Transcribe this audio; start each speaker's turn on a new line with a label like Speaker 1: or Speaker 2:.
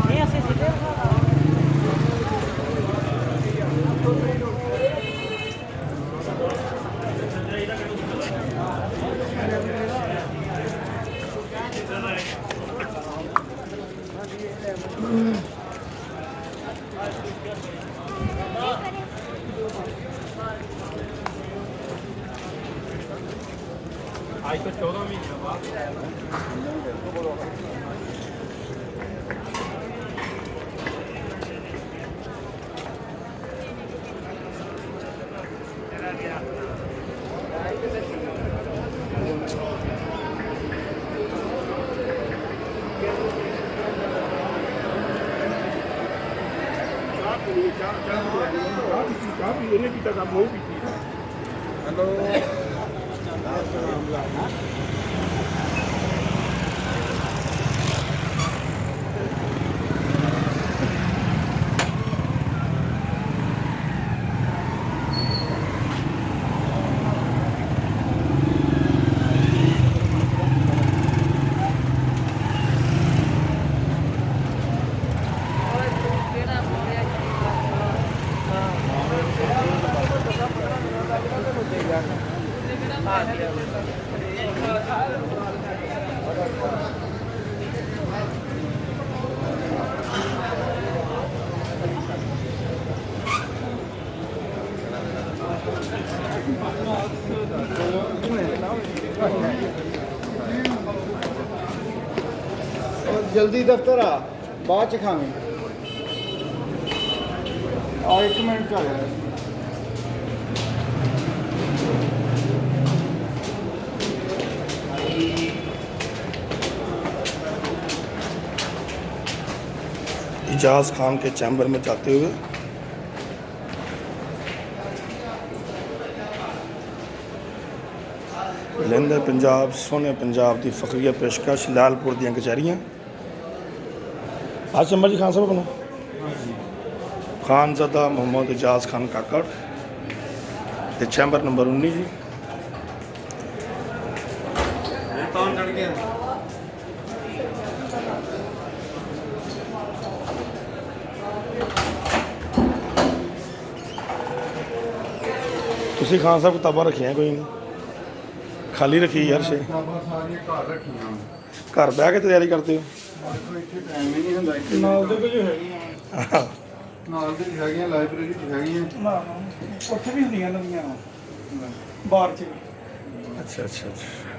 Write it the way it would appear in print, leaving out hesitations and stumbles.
Speaker 1: नहीं ऐसे सीधे
Speaker 2: आज तो 14 महीने बाद काफी की तक वो भी थी। हेलो
Speaker 3: जल्दी दफ्तर आ बाद च खावें आ 1 मिनट च आ जाए
Speaker 4: इजाज़ खान के चैम्बर में जाते हुए लहंदे पंजाब सोने पंजाब की फखरिया पेशकश लालपुर दी कचहरियाँ आज चंबर जी खान साहब अपना खानज़दा मोहम्मद इजाज़ खान काकड़ ते चैम्बर नंबर 19 जी तुसी खान साहब किताबां रखियां कोई नहीं खाली रखी हर शे घर बह के तैयारी करते हो
Speaker 3: ਨਾਲ ਦੇ ਕੁਝ ਹੈਗੀਆਂ ਨਾਲ ਦੇ ਹੈਗੀਆਂ ਲਾਇਬ੍ਰੇਰੀ ਚ ਹੈਗੀਆਂ
Speaker 1: ਉੱਥੇ ਵੀ ਹੁੰਦੀਆਂ ਨਵੀਆਂ ਬਾਹਰ ਚ
Speaker 4: अच्छा अच्छा अच्छा